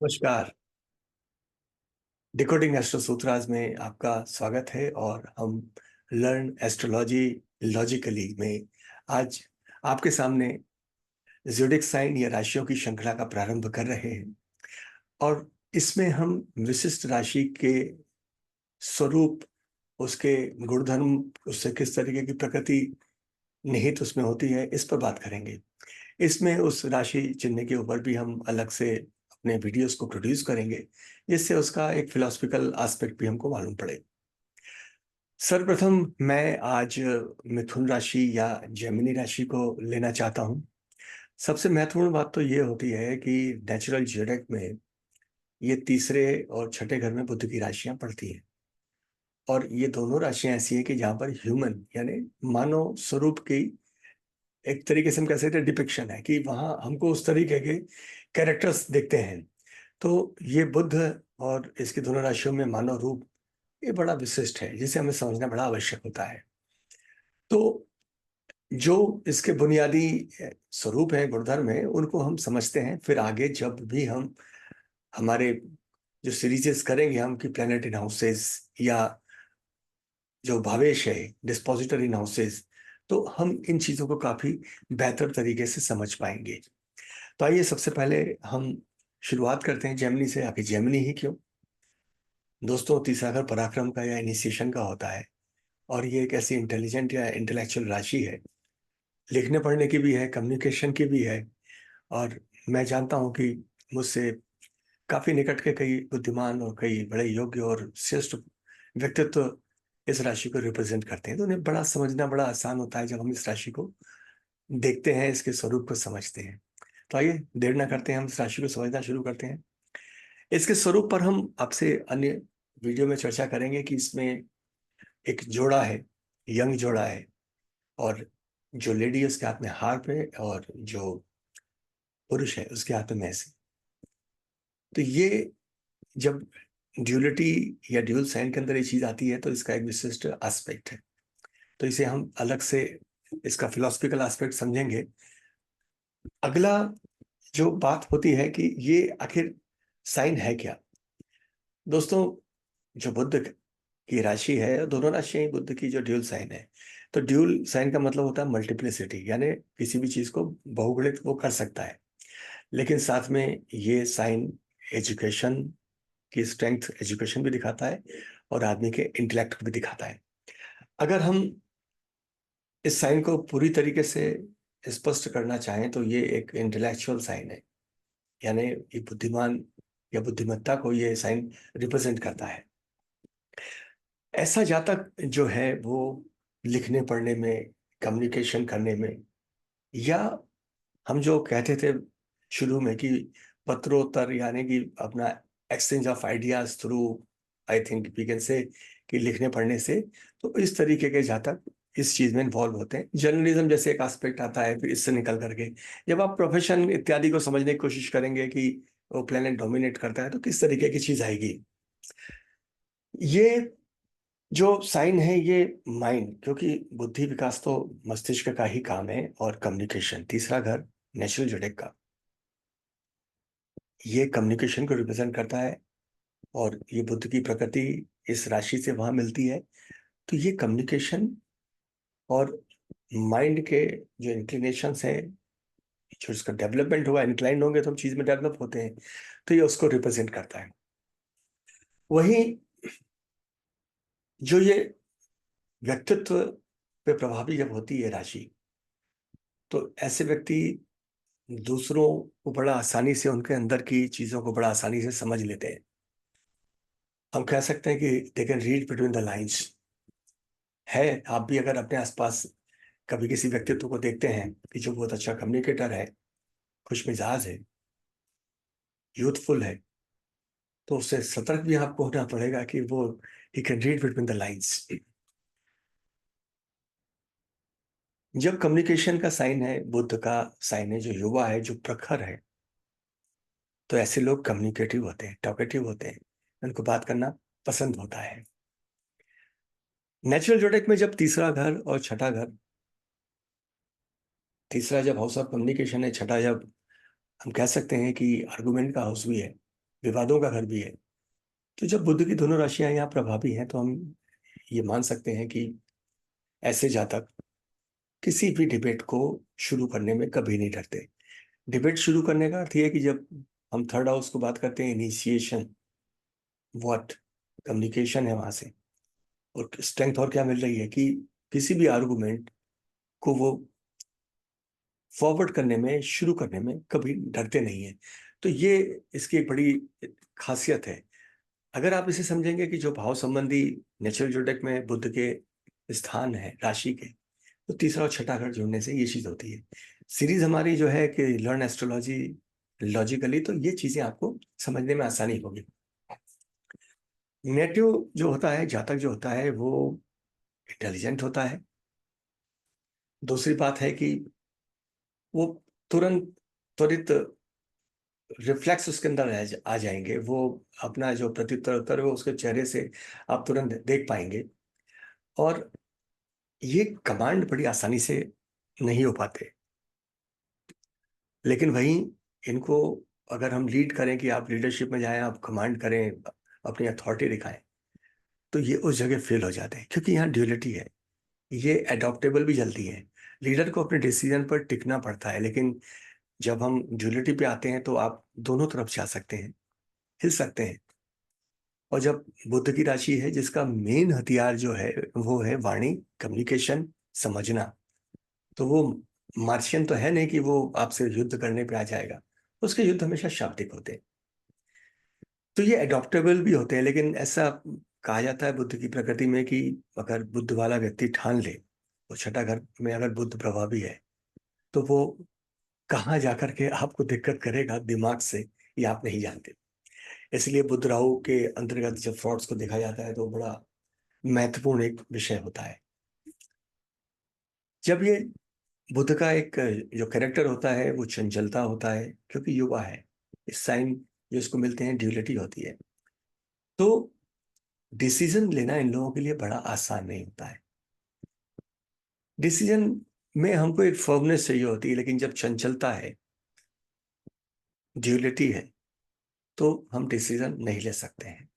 नमस्कार। Decoding astro सूत्राज में आपका स्वागत है और हम लर्न एस्ट्रोलॉजी लॉजिकली में आज आपके सामने ज़ोडिएक साइन या राशियों की श्रृंखला का प्रारंभ कर रहे हैं और इसमें हम विशिष्ट राशि के स्वरूप, उसके गुणधर्म, उससे किस तरीके की प्रकृति निहित उसमें होती है, इस पर बात करेंगे। इसमें उस राशि चिन्ह के ऊपर भी हम अलग से अपने वीडियोस को प्रोड्यूस करेंगे, जिससे उसका एक फिलॉसफिकल एस्पेक्ट भी हमको मालूम पड़े। सर्वप्रथम मैं आज मिथुन राशि या जेमिनी राशि को लेना चाहता हूँ। सबसे महत्वपूर्ण बात तो ये होती है कि नेचुरल ज़ोडिएक में ये तीसरे और छठे घर में बुध की राशियाँ पड़ती हैं और ये दोनों राशियाँ ऐसी हैं कि जहाँ पर ह्यूमन यानी मानव स्वरूप की एक तरीके से हम कह सकते हैं डिपिक्शन है कि वहाँ हमको उस तरीके के कैरेक्टर्स दिखते हैं। तो ये बुध और इसकी दोनों राशियों में मानव रूप ये बड़ा विशिष्ट है, जिसे हमें समझना बड़ा आवश्यक होता है। तो जो इसके बुनियादी स्वरूप हैं, गुणधर्म हैं, उनको हम समझते हैं। फिर आगे जब भी हम हमारे जो सीरीज़ेस करेंगे हम कि प्लैनेट इन हाउसेस या जो भावेश है, डिस्पोजिटर इन हाउसेस, तो हम इन चीज़ों को काफ़ी बेहतर तरीके से समझ पाएँगे। तो आइए सबसे पहले हम शुरुआत करते हैं जेमिनी से। आखिर जेमिनी ही क्यों? दोस्तों, तीसरा घर पराक्रम का या इनिशिएशन का होता है और ये एक ऐसी इंटेलिजेंट या इंटेलेक्चुअल राशि है, लिखने पढ़ने की भी है, कम्युनिकेशन की भी है। और मैं जानता हूँ कि मुझसे काफ़ी निकट के कई बुद्धिमान और कई बड़े योग्य और श्रेष्ठ व्यक्तित्व इस राशि को रिप्रेजेंट करते हैं, तो उन्हें बड़ा समझना बड़ा आसान होता है जब हम इस राशि को देखते हैं, इसके स्वरूप को समझते हैं। तो आइए देर ना करते हैं, हम इस राशि को समझना शुरू करते हैं। इसके स्वरूप पर हम आपसे अन्य वीडियो में चर्चा करेंगे कि इसमें एक जोड़ा है, यंग जोड़ा है और जो लेडी है उसके हाथ में हार्प है और जो पुरुष है उसके हाथ में मैस है। तो ये जब ड्यूलिटी या ड्यूल साइन के अंदर ये चीज आती है तो इसका एक विशिष्ट एस्पेक्ट है। तो इसे हम अलग से इसका फिलोसफिकल एस्पेक्ट समझेंगे। अगला जो बात होती है कि ये आखिर साइन है क्या। दोस्तों, जो बुध की राशि है, दोनों राशियां ही बुध की जो ड्यूल साइन है। तो ड्यूल साइन का मतलब होता है मल्टीप्लिसिटी, यानी किसी भी चीज को बहुगुणित वो कर सकता है। लेकिन साथ में ये साइन एजुकेशन की स्ट्रेंथ, एजुकेशन भी दिखाता है और आदमी के इंटेलेक्ट भी दिखाता है। अगर हम इस साइन को पूरी तरीके से स्पष्ट करना चाहें तो ये एक इंटेलेक्चुअल साइन है, यानी ये बुद्धिमान या बुद्धिमत्ता को ये साइन रिप्रेजेंट करता है। ऐसा जातक जो है वो लिखने पढ़ने में, कम्युनिकेशन करने में, या हम जो कहते थे शुरू में कि पत्रोत्तर यानी कि अपना exchange of ideas through, I think we can say कि लिखने पढ़ने से, तो इस तरीके के जातक इस चीज में इन्वॉल्व होते हैं। जर्नलिज्म जैसे एक एस्पेक्ट आता है, फिर इससे निकल करके जब आप प्रोफेशन इत्यादि को समझने की कोशिश करेंगे कि वो प्लेनेट डोमिनेट करता है तो किस तरीके की चीज आएगी। ये जो साइन है ये माइंड, क्योंकि बुद्धि विकास तो मस्तिष्क का ही काम है और कम्युनिकेशन, तीसरा घर नेचुरल जोड़ेक का, ये कम्युनिकेशन को रिप्रेजेंट करता है और ये बुद्ध की प्रकृति इस राशि से वहां मिलती है। तो ये कम्युनिकेशन और माइंड के जो इंक्लिनेशंस हैं, जो इसका डेवलपमेंट हुआ, इंक्लाइंड होंगे तो हम चीज में डेवलप होते हैं, तो ये उसको रिप्रेजेंट करता है। वहीं जो ये व्यक्तित्व पे प्रभावी जब होती है राशि, तो ऐसे व्यक्ति दूसरों को बड़ा आसानी से, उनके अंदर की चीजों को बड़ा आसानी से समझ लेते हैं। हम कह सकते हैं कि they can read between the lines. है, आप भी अगर अपने आसपास कभी किसी व्यक्तित्व को देखते हैं कि जो बहुत अच्छा कम्युनिकेटर है, खुश मिजाज है, यूथफुल है, तो उससे सतर्क भी आपको होना पड़ेगा कि वो he can read between the lines. जब कम्युनिकेशन का साइन है, बुद्ध का साइन है, जो युवा है, जो प्रखर है, तो ऐसे लोग कम्युनिकेटिव होते हैं, टॉकेटिव होते हैं, उनको बात करना पसंद होता है। नेचुरल जोडेक में जब तीसरा घर और छठा घर, तीसरा जब हाउस ऑफ कम्युनिकेशन है, छठा जब हम कह सकते हैं कि आर्गुमेंट का हाउस भी है, विवादों का घर भी है। तो जब बुध की दोनों राशियां यहाँ प्रभावी हैं तो हम ये मान सकते हैं कि ऐसे जातक किसी भी डिबेट को शुरू करने में कभी नहीं डरते। डिबेट शुरू करने का अर्थ ये है कि जब हम थर्ड हाउस को बात करते हैं, इनिशिएशन, व्हाट कम्युनिकेशन है वहां से, और स्ट्रेंथ और क्या मिल रही है कि किसी भी आर्गुमेंट को वो फॉरवर्ड करने में, शुरू करने में कभी डरते नहीं है। तो ये इसकी एक बड़ी खासियत है। अगर आप इसे समझेंगे कि जो भाव संबंधी नेचुरल जोडिक में बुध के स्थान है राशि के, तो तीसरा और छठा घर जुड़ने से ये चीज होती है। सीरीज हमारी जो है कि लर्न एस्ट्रोलॉजी लॉजिकली, तो ये चीजें आपको समझने में आसानी होगी। नेटिव जो होता है, जातक जो होता है, वो इंटेलिजेंट होता है। दूसरी बात है कि वो तुरंत, त्वरित रिफ्लेक्स उसके अंदर आ जाएंगे। वो अपना जो प्रत्युत्तर उत्तर है वो उसके चेहरे से आप तुरंत देख पाएंगे। और ये कमांड बड़ी आसानी से नहीं हो पाते, लेकिन वहीं इनको अगर हम लीड करें कि आप लीडरशिप में जाएं, आप कमांड करें, अपनी अथॉरिटी दिखाएं, तो ये उस जगह फेल हो जाते हैं, क्योंकि यहाँ ड्यूलिटी है। ये अडॉप्टेबल भी जल्दी है। लीडर को अपने डिसीजन पर टिकना पड़ता है, लेकिन जब हम ड्यूलिटी पे आते हैं तो आप दोनों तरफ जा सकते हैं, हिल सकते हैं। और जब बुद्ध की राशि है जिसका मेन हथियार जो है वो है वाणी, कम्युनिकेशन, समझना, तो वो मार्शियन तो है नहीं कि वो आपसे युद्ध करने पे आ जाएगा। उसके युद्ध हमेशा शाब्दिक होते हैं। तो ये अडॉप्टेबल भी होते हैं, लेकिन ऐसा कहा जाता है बुद्ध की प्रकृति में कि अगर बुद्ध वाला व्यक्ति ठान ले, तो छठा घर में अगर बुद्ध प्रभावी है, तो वो कहाँ जाकर के आपको दिक्कत करेगा दिमाग से, ये आप नहीं जानते। इसलिए बुद्ध राहु के अंतर्गत जब फ्रॉड्स को देखा जाता है तो बड़ा महत्वपूर्ण एक विषय होता है। जब ये बुद्ध का एक जो कैरेक्टर होता है वो चंचलता होता है, क्योंकि युवा है। इस साइन जो इसको मिलते हैं, ड्यूलिटी होती है। तो डिसीजन लेना इन लोगों के लिए बड़ा आसान नहीं होता है। डिसीजन में हमको एक फर्मनेस चाहिए होती है, लेकिन जब चंचलता है, ड्यूलिटी है, तो हम डिसीजन नहीं ले सकते हैं।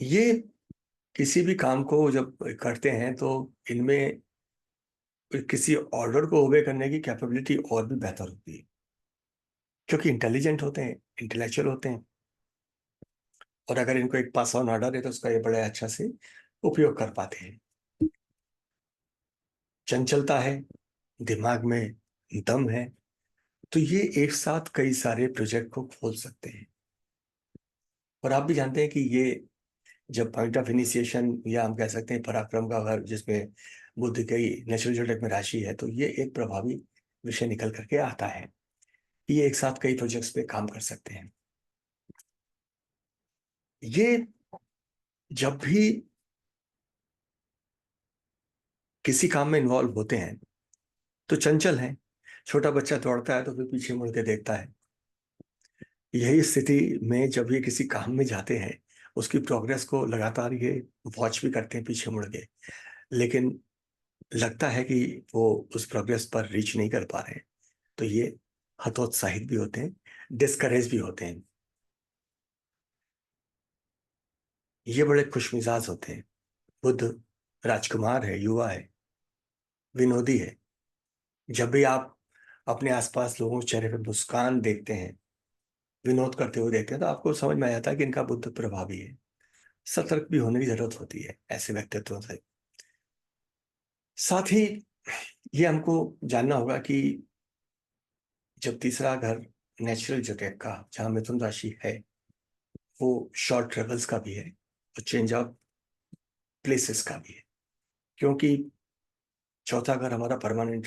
ये किसी भी काम को जब करते हैं तो इनमें किसी ऑर्डर को ओबे करने की कैपेबिलिटी और भी बेहतर होती है, क्योंकि इंटेलिजेंट होते हैं, इंटेलेक्चुअल होते हैं। और अगर इनको एक पास ऑन ऑर्डर है तो उसका ये बड़े अच्छा से उपयोग कर पाते हैं। चंचलता है, दिमाग में दम है, तो ये एक साथ कई सारे प्रोजेक्ट को खोल सकते हैं। और आप भी जानते हैं कि ये जब पॉइंट ऑफ इनिशिएशन, या हम कह सकते हैं पराक्रम का घर, जिसमें बुद्ध की नेचुरल जोडिक में राशि है, तो ये एक प्रभावी विषय निकल करके आता है। ये एक साथ कई प्रोजेक्ट्स पे काम कर सकते हैं। ये जब भी किसी काम में इन्वॉल्व होते हैं तो चंचल हैं। छोटा बच्चा दौड़ता है तो फिर पीछे मुड़ के देखता है। यही स्थिति में जब ये किसी काम में जाते हैं, उसकी प्रोग्रेस को लगातार ये वॉच भी करते हैं पीछे मुड़ के, लेकिन लगता है कि वो उस प्रोग्रेस पर रीच नहीं कर पा रहे हैं, तो ये हतोत्साहित भी होते हैं, डिस्करेज भी होते हैं। ये बड़े खुशमिजाज होते हैं। बुद्ध राजकुमार है, युवा है, विनोदी है। जब भी आप अपने आसपास लोगों के चेहरे पे मुस्कान देखते हैं, विनोद करते हुए देखते हैं, तो आपको समझ में आ जाता है कि इनका बुद्ध प्रभावी है। सतर्क भी होने की जरूरत होती है ऐसे व्यक्तित्वों से। साथ ही ये हमको जानना होगा कि जब तीसरा घर नेचुरल जोटेक का, जहां मिथुन राशि है, वो शॉर्ट ट्रेवल्स का भी है और चेंज ऑफ प्लेसेस का भी है। क्योंकि चौथा घर हमारा परमानेंट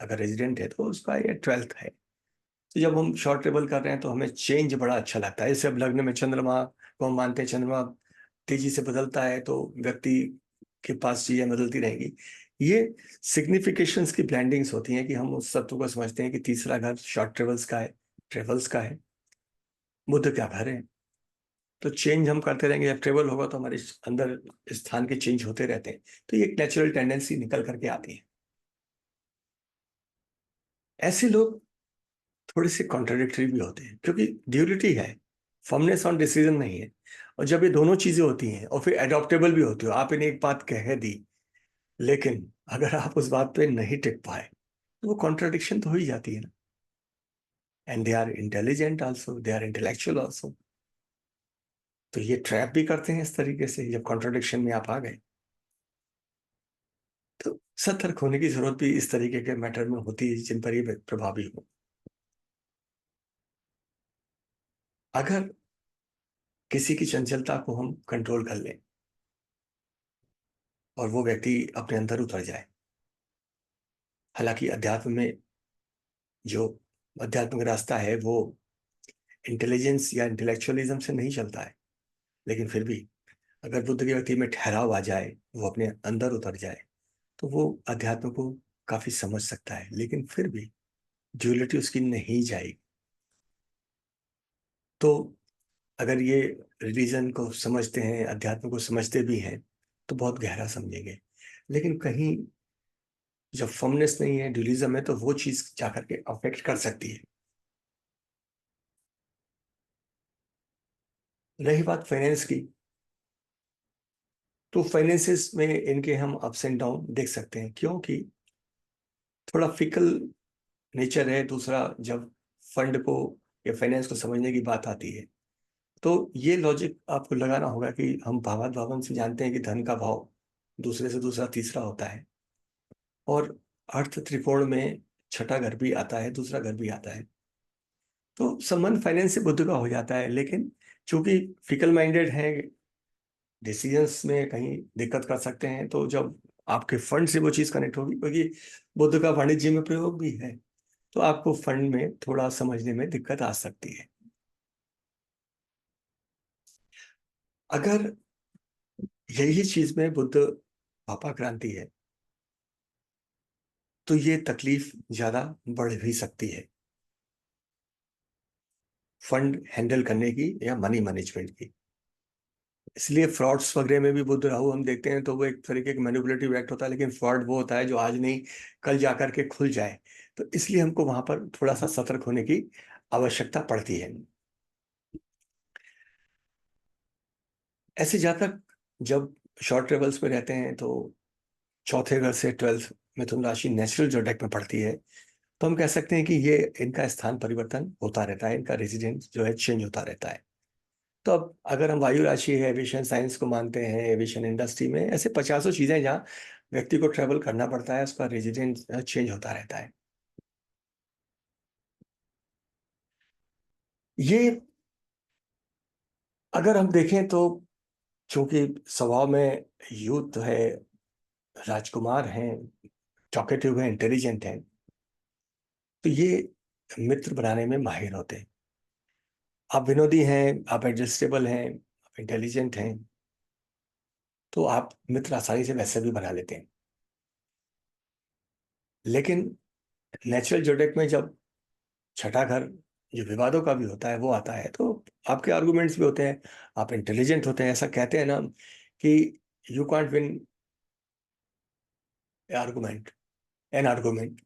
अगर रेजिडेंट है तो उसका ये 12th है। तो जब हम शॉर्ट ट्रेवल कर रहे हैं तो हमें चेंज बड़ा अच्छा लगता है। जैसे अब लग्न में चंद्रमा को हम मानते हैं, चंद्रमा तेजी से बदलता है तो व्यक्ति के पास चीजें बदलती रहेंगी। ये सिग्निफिकेशंस की ब्लैंडिंग्स होती हैं कि हम उस तत्व को समझते हैं कि तीसरा घर शॉर्ट ट्रेवल्स का है, ट्रेवल्स का है। बुध क्या घर है, तो चेंज हम करते रहेंगे। जब ट्रेवल होगा तो हमारे अंदर स्थान के चेंज होते रहते हैं, तो ये एक नेचुरल टेंडेंसी निकल करके आती है। ऐसे लोग थोड़े से कॉन्ट्राडिक्टरी भी होते हैं, क्योंकि ड्यूलिटी है, फर्मनेस ऑन डिसीजन नहीं है। और जब ये दोनों चीजें होती हैं और फिर एडॉप्टेबल भी होती हो, आप इन्हें एक बात कह दी, लेकिन अगर आप उस बात पे नहीं टिक पाए तो वो कॉन्ट्राडिक्शन तो हो ही जाती है ना। And they are intelligent also, they are intellectual also. तो ये ट्रैप भी करते हैं इस तरीके से, जब कॉन्ट्राडिक्शन में आप आ गए। तो सतर्क होने की जरूरत भी इस तरीके के मैटर में होती है जिन पर ये प्रभावी हो। अगर किसी की चंचलता को हम कंट्रोल कर लें और वो व्यक्ति अपने अंदर उतर जाए, हालांकि अध्यात्म में जो आध्यात्मिक रास्ता है वो इंटेलिजेंस या इंटेलेक्चुअलिज्म से नहीं चलता है, लेकिन फिर भी अगर बुद्ध के व्यक्ति में ठहराव आ जाए, वो अपने अंदर उतर जाए, तो वो अध्यात्म को काफी समझ सकता है, लेकिन फिर भी ड्यूलिटी उसकी नहीं जाएगी। तो अगर ये रिलीजन को समझते हैं, अध्यात्म को समझते भी हैं, तो बहुत गहरा समझेंगे। लेकिन कहीं जब फर्मनेस नहीं है, ड्यूलिज्म है, तो वो चीज जाकर के अफेक्ट कर सकती है। रही बात फाइनेंस की, तो फाइनेंसेस में इनके हम अप्स एंड डाउन देख सकते हैं, क्योंकि थोड़ा फिकल नेचर है। दूसरा, जब फंड को या फाइनेंस को समझने की बात आती है, तो ये लॉजिक आपको लगाना होगा कि हम भावात भावन से जानते हैं कि धन का भाव दूसरे से दूसरा तीसरा होता है, और अर्थ त्रिकोण में छठा घर भी आता है, दूसरा घर भी आता है। तो संबंध फाइनेंस से बुद्ध का हो जाता है, लेकिन चूंकि फिकल माइंडेड है, डिसीजंस में कहीं दिक्कत कर सकते हैं, तो जब आपके फंड से वो चीज कनेक्ट होगी, क्योंकि बुद्ध का वाणिज्य में प्रयोग भी है, तो आपको फंड में थोड़ा समझने में दिक्कत आ सकती है। अगर यही चीज में बुद्ध पापा क्रांति है, तो ये तकलीफ ज्यादा बढ़ भी सकती है फंड हैंडल करने की या मनी मैनेजमेंट की। इसलिए फ्रॉड्स वगैरह में भी बुद्ध राहु हम देखते हैं, तो वो एक तरीके का मैनिपुलेटिव एक्ट होता है, लेकिन फ्रॉड वो होता है जो आज नहीं कल जाकर के खुल जाए। तो इसलिए हमको वहां पर थोड़ा सा सतर्क होने की आवश्यकता पड़ती है। ऐसे जातक जब शॉर्ट ट्रेवल्स में रहते हैं, तो चौथे घर से 12th मिथुन राशि नेचुरल जोडेक में पड़ती है, तो हम कह सकते हैं कि ये इनका स्थान परिवर्तन होता रहता है, इनका रेजिडेंस जो है चेंज होता रहता है। तो अब अगर हम वायु राशि है, एविएशन साइंस को मानते हैं, एविएशन इंडस्ट्री में ऐसे पचासों चीजें जहाँ व्यक्ति को ट्रेवल करना पड़ता है, उसका रेजिडेंस चेंज होता रहता है। ये अगर हम देखें तो, चूंकि स्वभाव में यूथ है, राजकुमार हैं, टॉकेटिव हैं, इंटेलिजेंट हैं, तो ये मित्र बनाने में माहिर होते हैं। आप विनोदी हैं, आप एडजस्टेबल हैं, आप इंटेलिजेंट हैं, तो आप मित्र आसानी से वैसे भी बना लेते हैं। लेकिन नेचुरल जोडेक में जब छठा घर जो विवादों का भी होता है वो आता है, तो आपके आर्गुमेंट्स भी होते हैं, आप इंटेलिजेंट होते हैं। ऐसा कहते हैं ना कि you can't win argument an argument,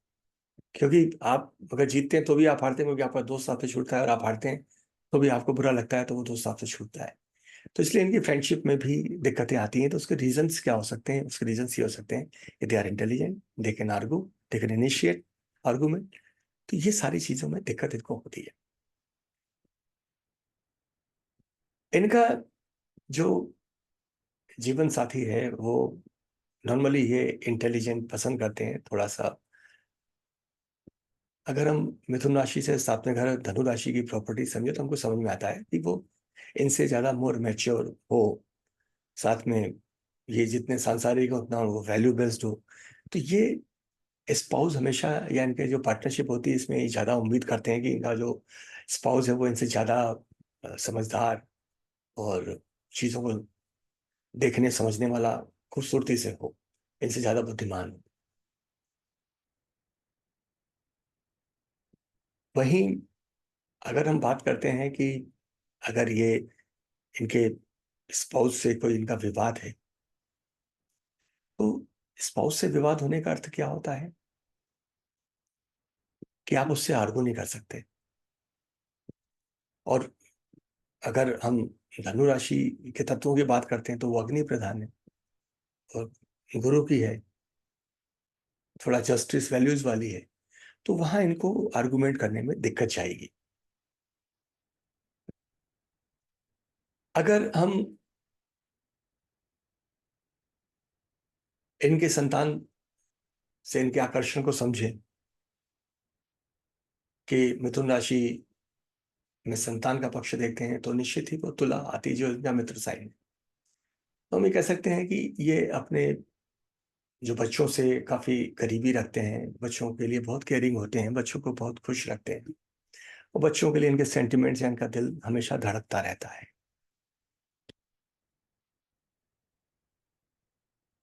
क्योंकि आप अगर जीतते हैं तो भी आप हारते हैं, क्योंकि आपका दोस्त साथ से छूटता है, और आप हारते हैं तो भी आपको बुरा लगता है, तो वो दोस्त साथ से छूटता है। तो इसलिए इनकी फ्रेंडशिप में भी दिक्कतें आती हैं। तो उसके रीजंस क्या हो सकते हैं? उसके रीजंस ये हो सकते हैं, they are intelligent, they can argue, they can initiate argument. तो ये सारी चीजों में दिक्कत इनको होती है। इनका जो जीवन साथी है वो नॉर्मली ये इंटेलिजेंट पसंद करते हैं थोड़ा सा। अगर हम मिथुन राशि से सातवें घर धनु राशि की प्रॉपर्टी समझे, तो हमको समझ में आता है कि वो इनसे ज्यादा मोर मैच्योर हो, साथ में ये जितने सांसारिक हो उतना वो वैल्यू बेस्ड हो। तो ये स्पाउस हमेशा, या इनके जो पार्टनरशिप होती है, इसमें ये ज्यादा उम्मीद करते हैं कि इनका जो स्पाउस है वो इनसे ज्यादा समझदार और चीजों को देखने समझने वाला, खूबसूरती से हो, इनसे ज्यादा बुद्धिमान हो। वहीं अगर हम बात करते हैं कि अगर ये इनके स्पाउस से कोई इनका विवाद है, तो स्पाउस से विवाद होने का अर्थ क्या होता है कि आप उससे आर्गू नहीं कर सकते। और अगर हम धनु राशि के तत्वों की बात करते हैं तो वो अग्नि प्रधान है और गुरु की है, थोड़ा जस्टिस वैल्यूज वाली है, तो वहां इनको आर्गुमेंट करने में दिक्कत जाएगी। अगर हम इनके संतान से इनके आकर्षण को समझें कि मिथुन राशि में संतान का पक्ष देखते हैं तो निश्चित ही वो तुला आती जो इनका मित्र साइन है। तो हम ये कह सकते हैं कि ये अपने जो बच्चों से काफी करीबी रखते हैं, बच्चों के लिए बहुत केयरिंग होते हैं, बच्चों को बहुत खुश रखते हैं और बच्चों के लिए इनके सेंटिमेंट्स या इनका दिल हमेशा धड़कता रहता है।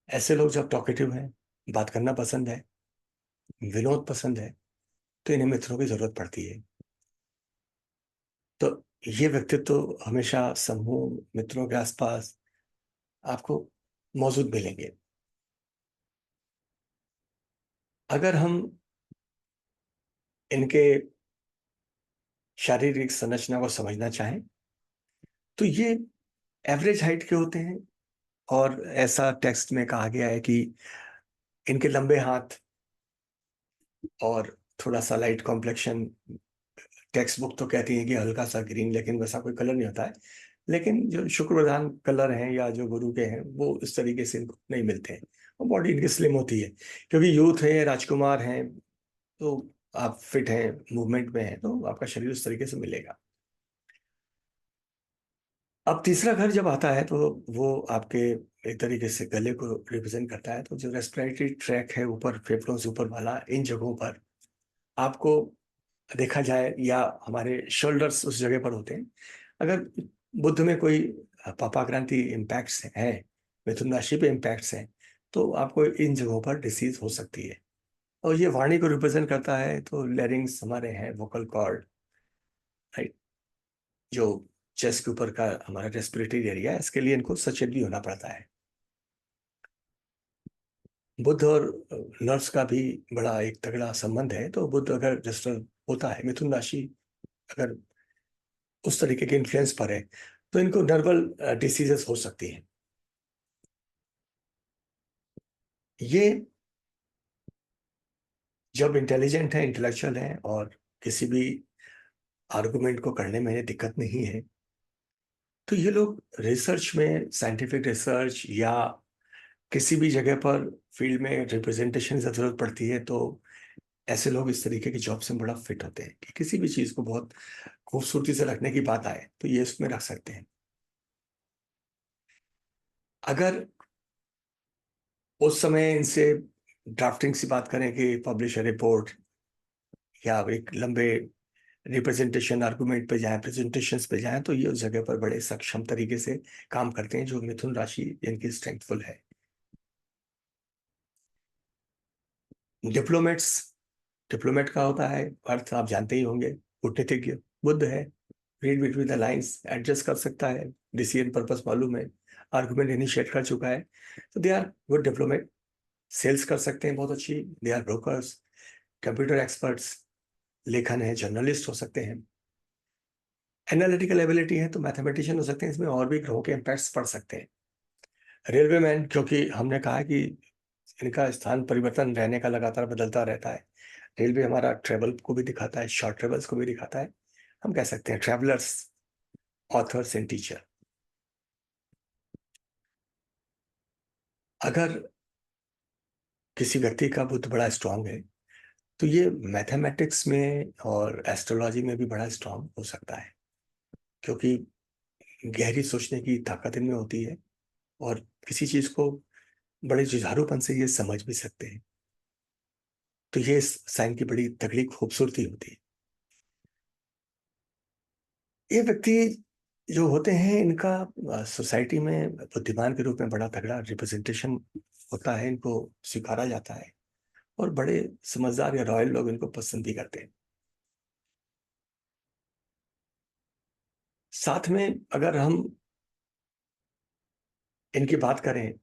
ऐसे लोग जब टॉकेटिव हैं, बात करना पसंद है, विनोद पसंद है, तो इन्हें मित्रों की जरूरत पड़ती है। तो ये व्यक्तित्व हमेशा समूह मित्रों के आसपास आपको मौजूद मिलेंगे। अगर हम इनके शारीरिक संरचना को समझना चाहें तो ये एवरेज हाइट के होते हैं और ऐसा टेक्स्ट में कहा गया है कि इनके लंबे हाथ और थोड़ा सा लाइट कॉम्प्लेक्शन। टेक्स्ट बुक तो कहती है कि हल्का सा ग्रीन, लेकिन वैसा कोई कलर नहीं होता है। लेकिन जो शुक्र प्रधान कलर हैं या जो गुरु के हैं वो इस तरीके से इनको नहीं मिलते हैं और बॉडी इनकी स्लिम होती है क्योंकि यूथ है, राजकुमार हैं, तो आप फिट हैं, मूवमेंट में हैं, तो आपका शरीर उस तरीके से मिलेगा। अब तीसरा घर जब आता है तो वो आपके एक तरीके से गले को रिप्रेजेंट करता है। तो जो रेस्पिरेटरी ट्रैक है ऊपर, फेफड़ों से ऊपर वाला, इन जगहों पर आपको देखा जाए या हमारे शोल्डर्स उस जगह पर होते हैं। अगर बुद्ध में कोई पापाक्रांति इम्पैक्ट्स हैं, मिथुन राशि पे इम्पैक्ट्स हैं, तो आपको इन जगहों पर डिसीज हो सकती है। और ये वाणी को रिप्रेजेंट करता है, तो लेरिंग्स हमारे हैं, वोकल कॉर्ड, राइट, जो चेस्ट के ऊपर का हमारा रेस्पिरेटरी एरिया है, इसके लिए इनको सचेत भी होना पड़ता है। बुध और नर्व्स का भी बड़ा एक तगड़ा संबंध है। तो बुध अगर डिस्टर्ब होता है, मिथुन राशि अगर उस तरीके के इन्फ्लुएंस पर है, तो इनको नर्वल डिसीजेस हो सकती हैं। ये जब इंटेलिजेंट है, इंटेलेक्चुअल है और किसी भी आर्गुमेंट को करने में दिक्कत नहीं है, तो ये लोग रिसर्च में, साइंटिफिक रिसर्च या किसी भी जगह पर फील्ड में रिप्रेजेंटेशन की जरूरत पड़ती है, तो ऐसे लोग इस तरीके की जॉब से बड़ा फिट होते हैं कि किसी भी चीज को बहुत खूबसूरती से रखने की बात आए तो ये उसमें रख सकते हैं। अगर उस समय इनसे ड्राफ्टिंग से बात करें कि पब्लिश रिपोर्ट या एक लंबे रिप्रेजेंटेशन आर्गुमेंट पे जाएं, प्रेजेंटेशंस पे जाएं, तो ये उस जगह पर बड़े सक्षम तरीके से काम करते हैं, जो मिथुन राशि इनकी स्ट्रेंथफुल है। डिप्लोमेट्स, डिप्लोमेट का होता है अर्थ आप जानते ही होंगे, कूटनीतिज्ञ। बुद्ध है, read between the lines, adjust कर सकता है, डिसीजन पर्पस मालूम है, आर्गुमेंट इनिशिएट कर चुका है, तो they are good diplomat. Sales कर सकते हैं बहुत अच्छी, they are brokers, computer experts, लेखन है, जर्नलिस्ट हो सकते हैं। एनालिटिकल एबिलिटी है तो मैथमेटिशियन हो सकते हैं। इसमें और भी ग्रहों के इम्पैक्ट्स पड़ सकते हैं। रेलवे मैन, क्योंकि हमने कहा कि इनका स्थान परिवर्तन रहने का लगातार बदलता रहता है, रेलवे हमारा ट्रेवल को भी दिखाता है, शॉर्ट ट्रेवल्स को भी दिखाता है। हम कह सकते हैं ट्रैवलर्स, ऑथर्स एंड टीचर। अगर किसी व्यक्ति का बुद्ध बड़ा स्ट्रांग है तो ये मैथमेटिक्स में और एस्ट्रोलॉजी में भी बड़ा स्ट्रांग हो सकता है, क्योंकि गहरी सोचने की ताकत इनमें होती है और किसी चीज को बड़े जुझारूपन से ये समझ भी सकते हैं। तो ये इस साइन की बड़ी तगड़ी खूबसूरती होती है। ये व्यक्ति जो होते हैं, इनका सोसाइटी में बुद्धिमान के रूप में बड़ा तगड़ा रिप्रेजेंटेशन होता है, इनको स्वीकारा जाता है और बड़े समझदार या रॉयल लोग इनको पसंद भी करते हैं। साथ में अगर हम इनकी बात करें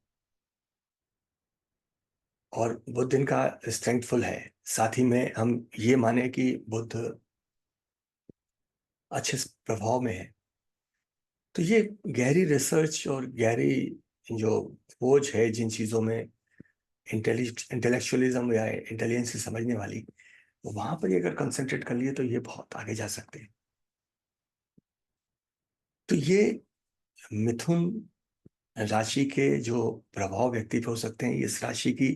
और बुद्ध इनका स्ट्रेंथफुल है, साथ ही में हम ये माने कि बुद्ध अच्छे प्रभाव में है। तो ये गहरी रिसर्च और गहरी जो खोज है जिन चीज़ों में इंटेलेक्चुअलिज्म या इंटेलिजेंस से समझने वाली, वहां पर ये अगर कंसंट्रेट कर लिए तो ये बहुत आगे जा सकते हैं। तो ये मिथुन राशि के जो प्रभाव व्यक्ति पे हो सकते हैं, इस राशि की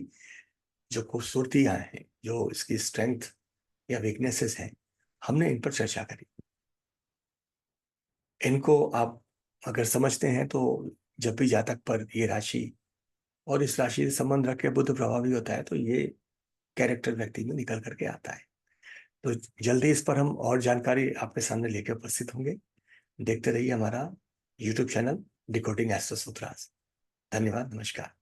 जो खूबसूरतियां हैं, जो इसकी स्ट्रेंथ या वीकनेसेस हैं, हमने इन पर चर्चा करी। इनको आप अगर समझते हैं तो जब भी जातक पर ये राशि और इस राशि से संबंध रख के बुध प्रभावी होता है तो ये कैरेक्टर व्यक्ति में निकल करके आता है। तो जल्दी इस पर हम और जानकारी आपके सामने लेके उपस्थित होंगे। देखते रहिए हमारा यूट्यूब चैनल डिकोडिंग एस्ट्रो सूत्रास। धन्यवाद, नमस्कार।